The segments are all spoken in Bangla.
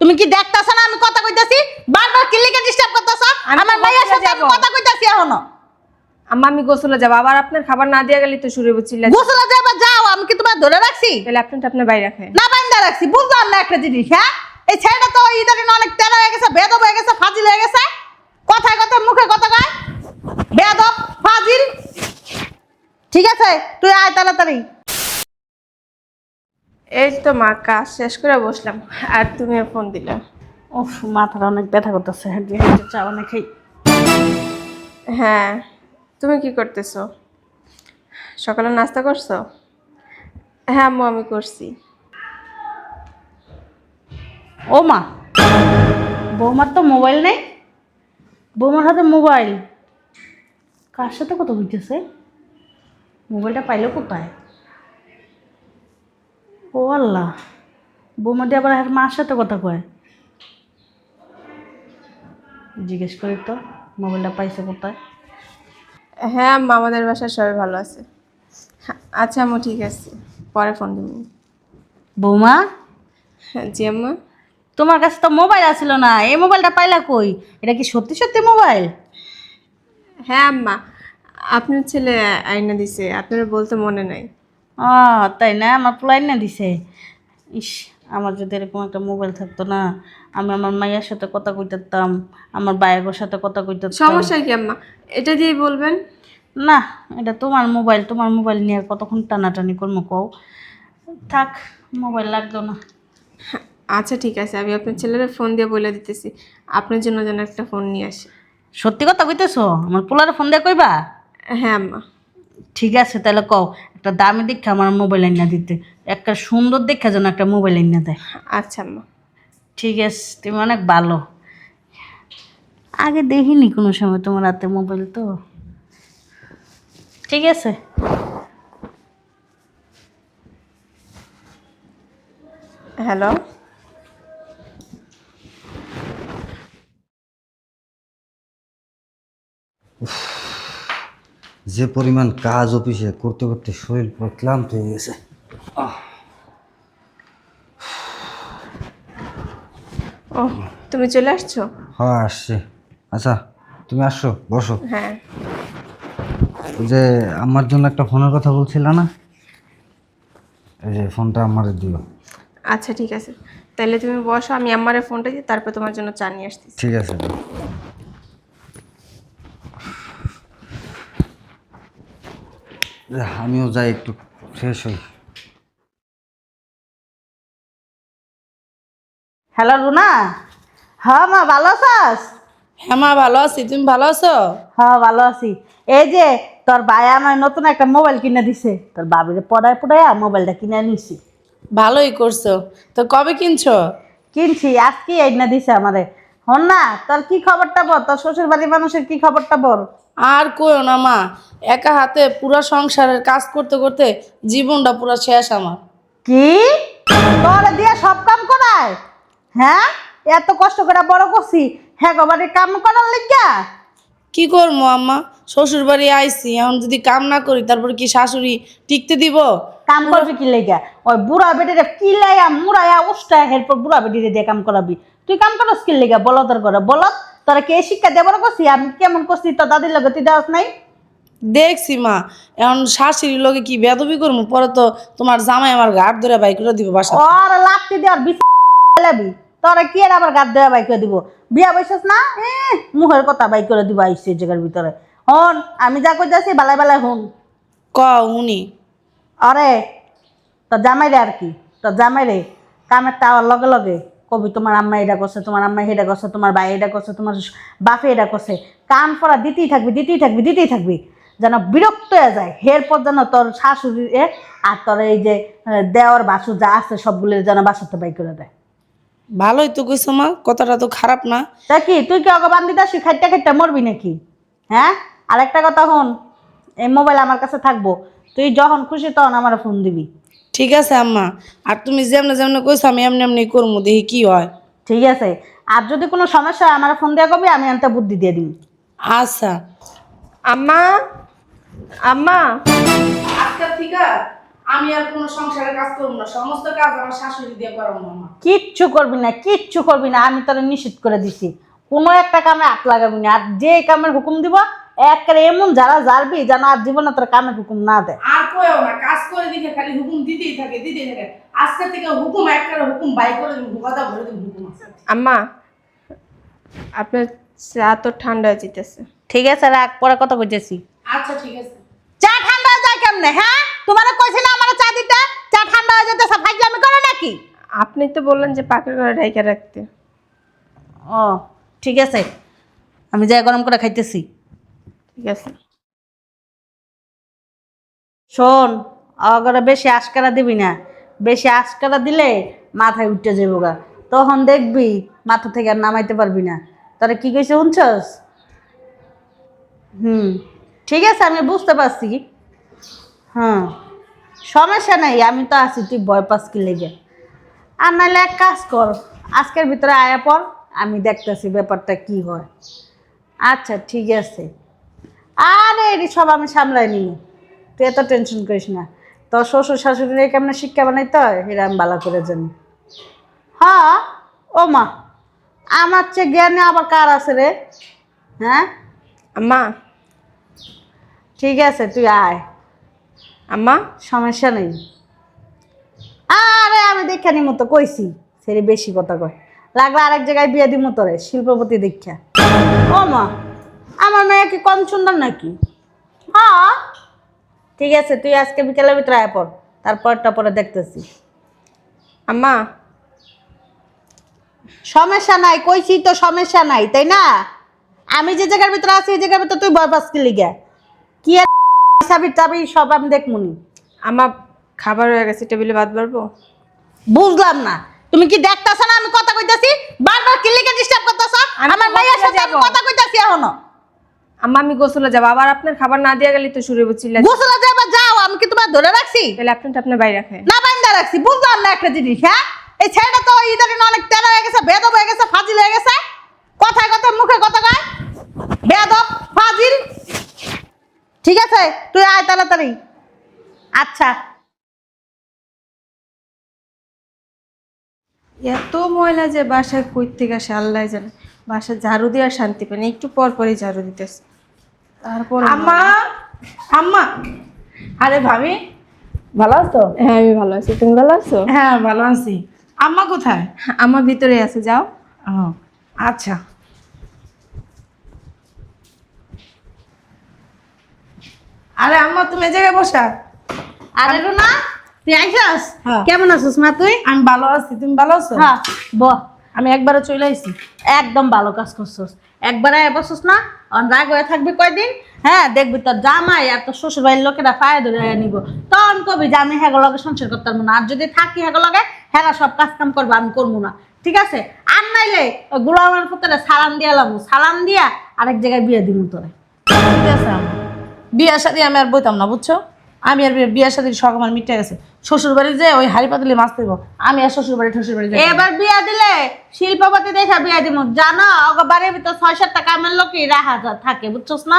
তুমি কি দেখতাছ না আমি কথা কইতাছি? বারবার কি লিখে ডিস্টার্ব করতাছ? আমার ভাইয়ের সাথে আমি কথা কইতাছি এখনো। আম্মা আমি গোসলে যাব, আবার আপনার খাবার না দিয়া গেলে তো শুরু হইব চিল্লা। গোসলে যাবা যাও, আমি কি তোমার ধরে রাখছি? তাহলে আপনার বাইরে রাখেন। না বান্দা রাখছি, বুঝলাম না একটা জিনিস। হ্যাঁ, এই ছেলেটা তো ইদানিং অনেক তেরা হয়ে গেছে, বেদব হয়ে গেছে, ফাজিল হয়ে গেছে। কথায় কথায় মুখে কথা কয় বেদব ফাজিল। ঠিক আছে, তুই আয় তাড়াতাড়ি। এই তো মা কাজ শেষ করে বসলাম, আর তুমিও ফোন দিলে। উফ, মাথাটা অনেক ব্যথা করতেছে, হেঁটে চা অনেক খাই। হ্যাঁ, তুমি কি করতেছো? সকালে নাস্তা করছো? হ্যাঁ আম্মু আমি করছি। ও মা, বৌমার তো মোবাইল নেই। বৌমার হাতে মোবাইল, কার সাথে কথা বলতেছে? মোবাইলটা পাইলো কোথায়? ও আল্লাহ, বৌমা দিয়ে আবার আর মার সাথে কথা কয়। জিজ্ঞেস করি তো মোবাইলটা পাইছে কোথায়। হ্যাঁ আম্মা আমাদের বাসায় সবাই ভালো আছে। আচ্ছা আম্মু ঠিক আছে, পরে ফোন দিবি। বৌমা, হ্যাঁ জি আম্মা। তোমার কাছে তো মোবাইল আছিল না, এই মোবাইলটা পাইলা কই? এটা কি সত্যি সত্যি মোবাইল? হ্যাঁ আম্মা, আপনার ছেলে আইনা দিছে, আপনার বলতে মনে নাই। ও তাই না, আমার পোলাই না দিছে। ইস, আমার যদি এরকম একটা মোবাইল থাকতো না, আমি আমার মায়ের সাথে কথা কইতাম, আমার ভাইয়ের সাথে কথা কইতাম। সমস্যা কি আম্মা, এটা দিয়েই বলবেন। না, এটা তোমার মোবাইল, তোমার মোবাইল নিয়ে আর কতক্ষণ টানাটানি করবো কও। থাক, মোবাইল লাগতো না। আচ্ছা ঠিক আছে, আমি আপনার ছেলের ফোন দিয়ে বলে দিতেছি আপনার জন্য যেন একটা ফোন নিয়ে আসি। সত্যি কথা কইতেছো? আমার পোলারে ফোন দিয়ে কইবা? হ্যাঁ আম্মা। ঠিক আছে, তাহলে কও একটা দামি দেখে আমার মোবাইল আইনা দিতে, একটা সুন্দর দেখে যেন একটা মোবাইল আইনা দেয়। আচ্ছা আম্মা। ঠিক আছে, তুমি অনেক ভালো। আগে দেখিনি কোনো সময় তোমার হাতে মোবাইল, তো ঠিক আছে। হ্যালো। যে পরিমাণ কাজ অফিসে করতে করতে শরীর পুরো ক্লান্ত হয়ে গেছে। ও তুমি চলে আসছো? হ্যাঁ আসছে। আচ্ছা তুমি আসছো, বসো। হ্যাঁ। ওই যে আমার জন্য একটা ফোনের কথা বলছিল না, এই যে ফোনটা আমার দিও। আচ্ছা ঠিক আছে, তাহলে তুমি বসো, আমি আম্মারে ফোনটা দিই, তারপর তোমার জন্য চা নিয়ে আসতেছি। ঠিক আছে। আমিও যাই একটু ফ্রেশ হই। হ্যালো রুনা। হ্যাঁ মা, ভালো আছাস? হ্যাঁ মা ভালো আছি, তুমি ভালো আছো? হ্যাঁ ভালো আছি। এই যে তোর ভাই আমার নতুন একটা মোবাইল কিনে দিছে, তোর বাবিরে পড়ায় পড়ায় মোবাইলটা কিনে নিছি। ভালোই করছো। তো কবে কিনছো? কিনছি আজকে আইনা দিছে আমারে। হন না, তোর কি খবরটা বল, তোর শ্বশুর বাড়ির মানুষের কি খবরটা বল। আর কইও না মা, একা হাতে পুরো সংসারের কাজ করতে করতে জীবনটা পুরো শেষ আমার। কি তোর দিয়ে সব কাম করায়? হ্যাঁ, এত কষ্ট করে বড় করছি, হ্যাঁ বাড়ির কাম করার লিগা? কি করবো আম্মা, শ্বশুর বাড়ি আইছি, এখন যদি কাম না করি তারপর কি শাশুড়ি টিকতে দিব? কাম করবি কি লেগা? ওই বুড়া বেটিরে কিলাইয়া মুড়াইয়া উষ্টায় এরপর বুড়া বেটিরে দিয়ে কাম করাবি? তুই কাম করস কি লেগা? বলদের করে বলত তোরা কে শিক্ষা দেবার করছি? আমি কেমন করছি তোর দাদির লগে তুই দেওয়াস নাই? দেখছি মা, এখন শাশুড়ির লোকে কি বেদবি করবো, পরে তো তোমার জামাই আমার ঘাট ধরে বাই করে দিব বাসা। ওর লাত্তি দেওয়ার বিচাবি তোরা কি আর আবার গাদ দেওয়া বাই করে দিব? বিয়া বসেস না, মুখের কথা বাই করে দিব আইসি জায়গার ভিতরে। হন, আমি যা কইতাছি বালাই বালাই হন। ক উনি আরে তোর জামাই রে, আর কি তোর জামাই রে কামের টাওয়ার লগে লগে কবি তোমার আম্মা এটা করছে, তোমার আম্মা এটা করছে, তোমার ভাই এটা করছে, তোমার বাপে এটা করছে। কাম করা দিতেই থাকবি, দিতেই থাকবি, দিতেই থাকবি, যেন বিরক্ত হয়ে যায়। এরপর যেন তোর শাশুড়ি আর তোর এই যে দেওয়ার বাসু যা আছে সবগুলো যেন বাসাতে বাই করে দেয়। ভালোই তো কইছো মা, কথাটা তো খারাপ না। তা কি তুই কি অগবান দিতাসি খাইতে খাইতে মরবি নাকি? হ্যাঁ, আরেকটা কথা হন, এই মোবাইল আমার কাছে থাকবো, তুই যখন খুশি তখন আমার ফোন দিবি। ঠিক আছে আম্মা, আর তুমি যেমনে যেমনে কইছো আমি এমনি এমনি করবো, দেখি কি হয়। ঠিক আছে, আর যদি কোনো সমস্যা হয় আমার ফোন দেওয়া কবি, আমি আনতে বুদ্ধি দিয়ে দিই। আচ্ছা। আম্মা, আম্মা। আজকে ঠিক আছে। আমি আর কোনো সংসারের কাজ করবো না, সমস্ত কাজ আমার শাশুড়ি দিয়ে করাবো মামা। কিচ্ছু করবি না, কিচ্ছু করবি না, আমি তোরা নিষেধ করে দিছি। কোনো একটা কামে হাত লাগাবি না, আর যে কামের হুকুম দিব একেবারে এমন যারা জারবি যেন আর জীবনে তোর কামের হুকুম না দেয়। আর কয়েও না, কাজ করে দিকে খালি হুকুম দিতেই থাকে। আজকে থেকে হুকুম একটা হুকুম বাই করে দিব, কথা বলে দিব হুকুম আছে। আম্মা আপনার চা তো ঠান্ডা হয়ে যেতেছে। ঠিক আছে রাখ, পরে কথা কইতেছি। আচ্ছা ঠিক আছে। চা ঠান্ডা হয়ে যায় কেমনে? হ্যাঁ, তোমার কইছি না আমার চা দিতে, চা ঠান্ডা হয়ে যেতেছে, ফাইজলামি করে নাকি? আপনি তো বললেন যে পাকের ঘরে ঢাইকা রাখতে। ও ঠিক আছে, আমি যাই গরম করে খাইতেছি। ঠিক আছে। শোন, অগরে বেশি আশকারা দিবি না, বেশি আশকারা দিলে মাথায় উঠতে যাবো গা, তখন দেখবি মাথা থেকে আর নামাইতে পারবি না। তোরা কি কইছে শুনছস? ঠিক আছে, আমি বুঝতে পারছি। হ্যাঁ, সমস্যা নাই, আমি তো আছি, তুই ভয় পাস কি লেগে। আর নাহলে এক কাজ কর, আজকের ভিতরে আয়া পর, আমি দেখতেছি ব্যাপারটা কি হয়। আচ্ছা ঠিক আছে, আরে এটি সব আমি সামলাই নিই, তুই এত টেনশন করিস না। তোর শ্বশুর শাশুড়ির কেমন শিক্ষা বানাইতে হয় এটা আমি ভালো করে জানি। হ্যাঁ, ও মা, আমার চেয়ে জ্ঞানে আবার কার আছে রে? হ্যাঁ আম্মা, ঠিক আছে, তুই আয়, আম্মা সমস্যা নেই। আরে আমি দেখা নিমো তো কইছি, সেরে বেশি কথা কয়, লাগলে আরেক জায়গায় বিয়ে দিমো তোরে শিল্পপতি দীক্ষা। ও মা, আমার মেয়ে কি কম সুন্দর নাকি? হ্যাঁ ঠিক আছে, তুই আজকে বিকেলের ভিতরে আয় পর, তারপরটা পরে দেখতেছি। আম্মা, সমস্যা নাই কইছি তো, সমস্যা নাই তাই না? আমি যে জায়গার ভিতরে আছি এই জায়গার ভিতরে তুই ভয় পাস কি লিগা? কি আর চাবি টাবি সব আমি দেখমুনি। আমার খাবার হয়ে গেছে, টেবিলে ভাত বাড়বো। বুঝলাম না, তুমি কি দেখতাছ না আমি কথা কইতাছি? বারবার কি লিগা ডিস্টার্ব করতাছ? আমি আমার তো মাইয়ার সাথে গোসলে আমি যাবো। কথা কইতাছি এখনো। আম্মা আমি গোসলে যাবো, আবার আপনার খাবার না দিয়ে গেলে তো শুরু হচ্ছিল। গোসলে যাবা যাও, আমি কি তোমার ধরে রাখছি? তাহলে আপনারটা আপনার বাইরে রাখেন। না বান্দা রাখছি, বুঝলাম না একটা জিনিস। হ্যাঁ, এই ছেলেটা তো ইদানিং অনেক তেরা হয়ে গেছে, বেদব হয়ে গেছে, ফাজিল হয়ে গেছে, কথায় কথায় মুখে কথা কয় বেদব ফাজিল। ঠিক আছে, তুই আয় তাড়াতাড়ি। আচ্ছা, এত ময়লা যে বাসায় কই থেকে আসে আল্লাহ জানে। বাসায় ঝাড়ু দেওয়ার শান্তি পাই না, একটু পর পরই ঝাড়ু দিতেছে। তারপর আম্মা, আম্মা, আরে ভাবি ভালো আছো? হ্যাঁ আমি ভালো আছি, তুমি ভালো আছো? হ্যাঁ ভালো আছি। আম্মা কোথায়? আমার ভিতরে আছে, যাও। ও আচ্ছা। আরে আম্মা তুমি এই জায়গায় বসা। আরে রুনা, তুই আইছাস? হ্যাঁ। কেমন আছিস মা তুই? আমি ভালো আছি, তুমি ভালো আছো? হ্যাঁ, বহ। আমি একবারে চলে আইছি। একদম ভালো কাজ করছস, একবারে বসছস না, রাগ হয়ে থাকবি কয়দিন। হ্যাঁ, দেখবি তোর জামাই আর তোর শ্বশুর বাড়ির লোকেরা পায়ে ধরে নিব, তখন কবি যে আমি হ্যাগো লগে সংসার করতে পারবো না, আর যদি থাকি হ্যাগো লগে হ্যাঁ সব কাজ কাম করবো, আমি করবো না। ঠিক আছে? আর নাইলে ওই গোলামের পুত্রে সালাম দিয়া লাবো, সালাম দিয়া আরেক জায়গায় বিয়ে দিব তোরে। ঠিক আছে আম্মা, বিয়ার সাথে আমি আর বইতাম না, বুঝছো? আমি আর বিয়ার সাথে শখ আমার মিটে গেছে। শ্বশুর বাড়ি যে ওই হাড়ি পাতলে মাছ দেবো, আমি আর শ্বশুর বাড়ি শ্বশুর বাড়ি যাই না। এবার বিয়া দিলে শিল্পপতি দেখা বিয়া দিব, জানো ওগো বাড়ির ভিতর 6-7টা কামের লোকই রাহা থাকে, বুঝছস না?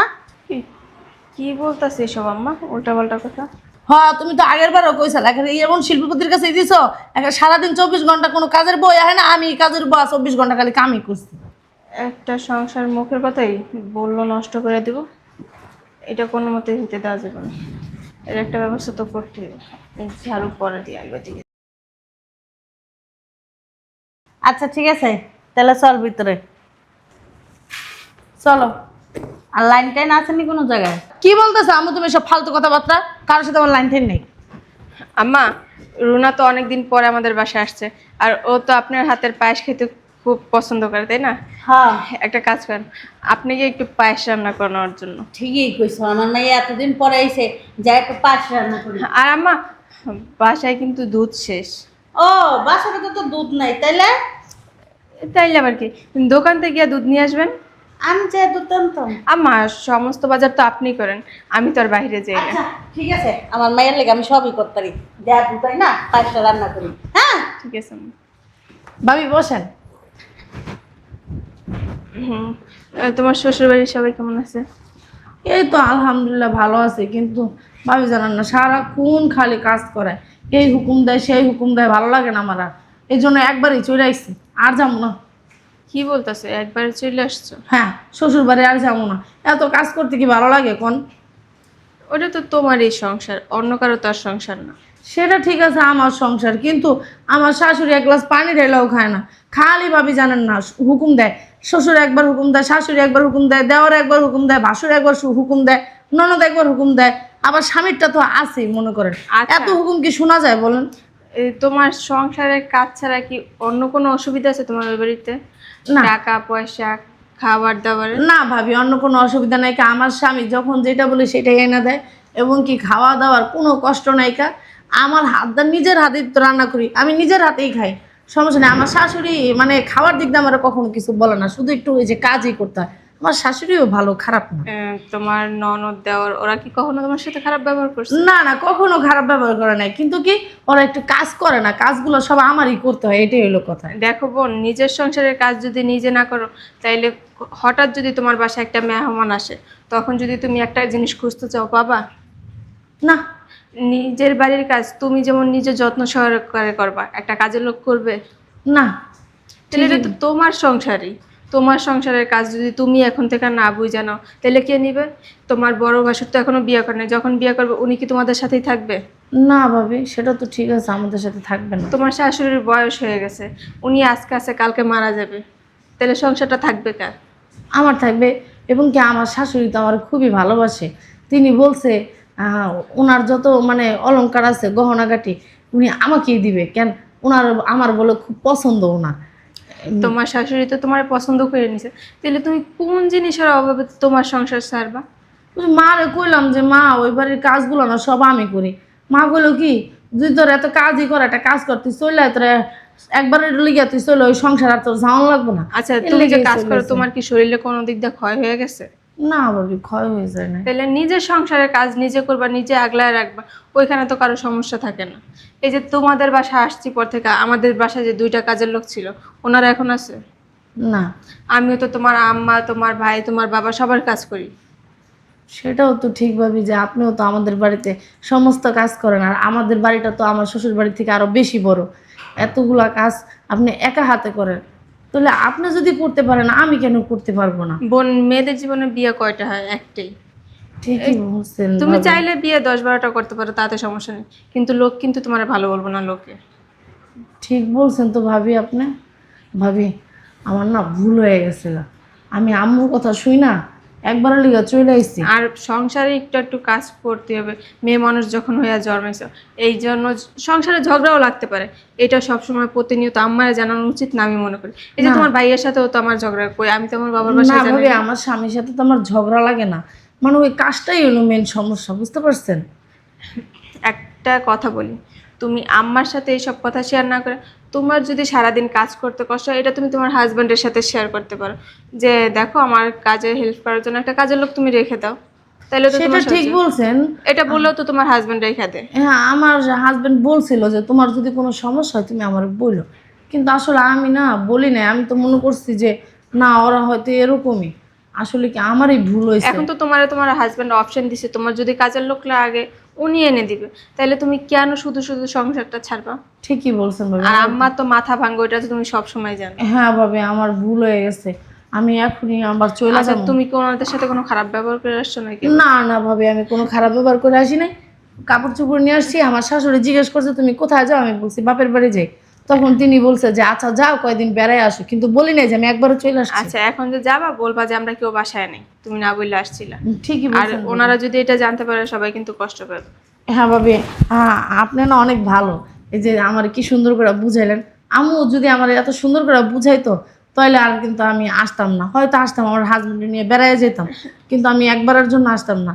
কি বলতেছে এসব আম্মা, উল্টা পাল্টা কথা? হ্যাঁ তুমি তো আগের বারও কইসাল, এখন এমন শিল্পপতির কাছে দিছো, এখন সারাদিন 24 ঘন্টা কোনো কাজের বই হয় না, আমি কাজের বই 24 ঘন্টা খালি কামই করছি। একটা সংসার মুখের কথাই বললো নষ্ট করে দিব, এটা কোনো মতে হইতে দেওয়া যাবে না। এর একটা ব্যবস্থা তো করতে হবে। এই ঝাড়ু পরে দিয়ে আসবে, ঠিক আছে? আচ্ছা ঠিক আছে, তাহলে চল ভিতরে চলো। আর লাইন টাইন আসেনি কোনো জায়গায়? কি বলতেছো আমি, তুমি সব ফালতু কথাবার্তা, কারোর সাথে আমার লাইন টেন নেই। আম্মা, রুনা তো অনেকদিন পরে আমাদের বাসায় আসছে, আর ও তো আপনার হাতের পায়েস খেতে খুব পছন্দ করে, তাই না? হ্যাঁ একটা কাজ করেন, আপনি কি একটু পায়েস রান্না করেন ওর জন্য? ঠিকই কইছো, আমার মেয়ে এতদিন পরে এসে যা একটু পাশ রান্না করি। আর আম্মা, বাসায় কিন্তু দুধ শেষ। ও, বাসাতে তো দুধ নাই, তাইলে তাইলে আবার কি, দোকান থেকে গিয়ে দুধ নিয়ে আসবেন। আমি যে দুধ আনতাম। আম্মা, সমস্ত বাজার তো আপনি করেন, আমি তো আর বাইরে যাই না। আচ্ছা ঠিক আছে, আমার মায়ের লেগে আমি সবই করতে পারি, যা দুধ হয় না পাশটা রান্না করি। হ্যাঁ ঠিক আছে আম্মা। ভাবি বসেন। তোমার শ্বশুর বাড়ির সবাই কেমন আছে? এই তো আলহামদুলিল্লাহ ভালো আছে, কিন্তু ভাবি জানেন না, সারাক্ষণ খালি কাজ করে, এই হুকুম দেয় সেই হুকুম দেয়, ভালো লাগে না আমার আর। এই জন্য একবারই চলে আসছি, আর যাবো না। কি বলতেছো, একবারে চলে আসছো? হ্যাঁ, শ্বশুর বাড়ি আর যাবো না। এত কাজ করতে কি ভালো লাগে কোন? ওটা তো তোমারই সংসার, অন্য কারো তো আর সংসার না। সেটা ঠিক আছে, আমার সংসার, কিন্তু আমার শাশুড়ি এক গ্লাস পানি ঢেলেও খায় না। খালি ভাবি জানেন না, হুকুম দেয়। শ্বশুর একবার হুকুম দেয়, শাশুড়ি একবার হুকুম দেয়, দেওয়ার একবার হুকুম দেয়, ভাসুর একবার হুকুম দেয়, ননদ একবার হুকুম দেয়, আবার স্বামীরটা তো আছেই মনে করেন। আচ্ছা। এত হুকুম কি শোনা যায় বলেন? তোমার সংসারের কাজ ছাড়া কি অন্য কোনো অসুবিধা আছে তোমার ওই বাড়িতে? না। টাকা পয়সা, খাবার দাবার? না ভাবি, অন্য কোনো অসুবিধা নাই কা। আমার স্বামী যখন যেটা বলে সেটাই এনে দেয়, এবং কি খাওয়া দাওয়ার কোনো কষ্ট নাই কা। আমার নিজের হাতে তো রান্না করি, আমি নিজের হাতেই খাই, সমস্যা নেই। আমার শাশুড়ি মানে খাওয়ার দিক দিয়ে আমার কখনো কিছু বলে না, শুধু একটু ওই যে কাজই করতে হয়। আমার শাশুড়িও ভালো, খারাপ না। তোমার ননদ দেওর ওরা কি কখনো তোমার সাথে খারাপ ব্যবহার করছে? না না, কখনো খারাপ ব্যবহার করে নাই, কিন্তু কি ওরা একটু কাজ করে না, কাজগুলো সব আমারই করতে হয়, এটাই হলো কথা। দেখো বোন, নিজের সংসারের কাজ যদি নিজে না করো, তাইলে হঠাৎ যদি তোমার বাসায় একটা মেহমান আসে, তখন যদি তুমি একটা জিনিস খুঁজতে চাও, পাবা না নিজের বাড়ির কাজ তুমি যেমন নিজে যত্ন সহকারে করবা, একটা কাজের লোক করবে? না, তাহলে এটা তো তোমার সংসারই। তোমার সংসারের কাজ যদি তুমি এখন থেকে না বুঝে নাও, তাহলে কে নিবে? তোমার বড় ভাসুর তো এখনো বিয়ে করে নাই, যখন বিয়ে করবে উনি কি তোমাদের সাথেই থাকবে? না ভাবি, সেটা তো ঠিক আছে, আমাদের সাথে থাকবে না। তোমার শাশুড়ির বয়স হয়ে গেছে, উনি আজকে আছে কালকে মারা যাবে, তাহলে সংসারটা থাকবে কার? আমার থাকবে। এবং কি আমার শাশুড়ি তো আমার খুবই ভালোবাসে। তিনি বলছে ওনার যত মানে অলংকার আছে, গহনাগাটি, উনি আমাকেই দিবে। কেন? ওনার আমার বলে খুব পছন্দ ওনার। তোমার শাশুড়ি তো তোমার পছন্দ করে নিছে, তাহলে তুমি কোন জিনিসের অভাবে তোমার সংসার ছাড়বা? মারে কইলাম যে মা, ওই বাড়ির কাজগুলো না সব আমি করি। মা কইলো কি, তুই তোর এত কাজই কর, একটা কাজ কর, তুই চলে তোর একবারের লিগা তুই চলে, ওই সংসার আর তোর যাওয়ান লাগবো না। আচ্ছা, এর তুমি যে লেগেই কাজ চলে করো আসি। তোমার কি শরীরে কোনো দিক দিয়ে ক্ষয় হয়ে গেছে? না ভাবি, ক্ষয় হয়ে যায় না। তাহলে নিজের সংসারের কাজ নিজে করবা, নিজে আগলায় রাখবা, ওইখানে তো কারো সমস্যা থাকে না। এই যে তোমাদের বাসায় আসছি পর থেকে, আমাদের বাসায় যে দুইটা কাজের লোক ছিল, ওনারা এখন আছে? না, আমিও তো তোমার আম্মা, তোমার ভাই, তোমার বাবা সবার কাজ করি। সেটাও তো ঠিক ভাবি যে আপনিও তো আমাদের বাড়িতে সমস্ত কাজ করেন, আর আমাদের বাড়িটা তো আমার শ্বশুর বাড়ি থেকে আরো বেশি বড়। এতগুলা কাজ আপনি একা হাতে করেন, তাহলে আপনি যদি করতে পারেন, আমি কেন করতে পারবো না? বোন, মেয়েদের জীবনে বিয়ে কয়টা হয়? একটাই। ঠিকই বলছেন তুমি ভাবি। চাইলে বিয়ে 10-12টা করতে পারো, তাতে সমস্যা নেই, কিন্তু লোক কিন্তু তোমার ভালো বলবো না লোকে। ঠিক বলছেন তো ভাবি আপনি। ভাবি, আমার না ভুল হয়ে গেছিল, আমি আম্মুর কথা শুই না একবারের লিগা চলে আইছি। আর সংসারে একটু একটু কাজ করতে হবে, মেয়ে মানুষ যখন হইয়া জন্মেছ। এই জন্য সংসারে ঝগড়াও লাগতে পারে, এটা সবসময় প্রতিনিয়ত আমার জানানো উচিত না আমি মনে করি। এই যে না। তোমার ভাইয়ের সাথেও তো আমার ঝগড়া কই, আমি তো আমার বাবার না বাসায় জানাই ভাবি, না। আমার স্বামীর সাথে তো আমার ঝগড়া লাগে না, মানে ওই কাজটাই হলো মেন সমস্যা, বুঝতে পারছেন? একটা কথা বলি, তুমি আম্মার সাথে এইসব কথা শেয়ার না করে, তোমার যদি সারাদিন কাজ করতে কষ্ট হয়, এটা তুমি তোমার হাজব্যান্ডের সাথে শেয়ার করতে পারো, যে দেখো আমার কাজে হেল্প করার জন্য একটা কাজের লোক তুমি রেখে দাও, তাহলে তো সেটা তোমার ঠিক বলছেন। এটা বললেও তো তোমার হাজব্যান্ড রেখে দেয়। হ্যাঁ, আমার হাজবেন্ড বলছিল যে তোমার যদি কোনো সমস্যা হয় তুমি আমার বলো, কিন্তু আসলে আমি না বলি না। আমি তো মনে করছি যে না, ওরা হয়তো এরকমই। আসলে কি আমারই ভুল হয়েছে। এখন তো তোমার হাজব্যান্ড অপশন দিছে, তোমার যদি কাজের লোক লাগে উনি এনে দিবে, তাহলে তুমি কেন শুধু শুধু সংসারটা ছাড়বা? ঠিকই বলছেন ভাবি। আর আম্মা তো মাথা ভাঙ্গো, এটা তো তুমি সব সময় জানো। হ্যাঁ ভাবি, আমার ভুল হয়ে গেছে, আমি এখনই আবার চলে আচ্ছা, যাবো। তুমি কি ওনাদের সাথে কোনো খারাপ ব্যবহার করে আসছো নাকি? না না ভাবি, আমি কোনো খারাপ ব্যবহার করে আসি নাই। কাপড় চোপড় নিয়ে আসছি, আমার শাশুড়ি জিজ্ঞেস করছে তুমি কোথায় যাও, আমি বলছি বাপের বাড়ি যাই। তখন তিনি বলছে যে আচ্ছা যাও, কয়দিন বেড়াই আসো, কিন্তু বলি নাই যে আমি একবারও চলে আসছি। আচ্ছা, এখন যে যাবা বলবা যে আমরা কেউ বাসায় নেই, তুমি না বললে আসছিলা। ঠিকই আর বলছেন ভাবি। ওনারা যদি এটা জানতে পারে, সবাই কিন্তু কষ্ট পাবে। হ্যাঁ ভাবি, হ্যাঁ আপনি না অনেক ভালো, এই যে আমার কি সুন্দর করে বুঝাইলেন। আমিও যদি আমার এত সুন্দর করে বুঝাইতো, তাহলে আর কিন্তু আমি আসতাম না, হয়তো আসতাম আমার হাজবেন্ড নিয়ে বেড়াই যেতাম, কিন্তু আমি একবারের জন্য আসতাম না।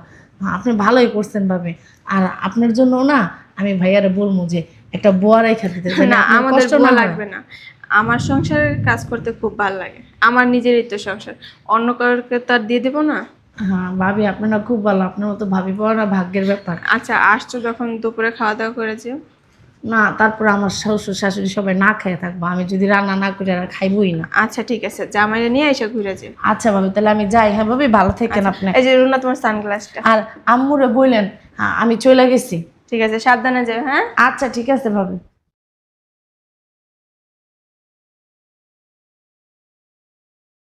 আপনি ভালোই করছেন ভাবি। আর আপনার জন্য না আমি ভাইয়ারে বলবো যে একটা বোয়া রেখা দিতে, যেন না, আপনার আমাদের কষ্ট বুয়া না হয়। লাগবে না। আমার সংসারের কাজ করতে খুব ভালো লাগে, আমার নিজেরই তো সংসার, অন্য কাউকে তো আর দিয়ে দেবো না। হ্যাঁ ভাবি, আপনারা খুব ভালো, আপনার মতো ভাবি পাওয়া না ভাগ্যের ব্যাপার। আচ্ছা, আসছো যখন দুপুরে খাওয়া দাওয়া করেছি। না, তারপরে আমার শ্বশুর শাশুড়ি সবাই না খেয়ে থাকবো, আমি যদি রান্না না করে আর খাইবই না। আচ্ছা ঠিক আছে, জামাইরে নিয়ে এসে ঘুরে যাও। আচ্ছা ভাবি, তাহলে আমি যাই। হ্যাঁ ভাবি, ভালো থাকেন আপনি। এই যে রুনা, তোমার সানগ্লাসটা। আর আম্মুরে বললেন হ্যাঁ আমি চলে গেছি। ঠিক আছে, সাবধানে যাও, হ্যাঁ। আচ্ছা ঠিক আছে ভাবি।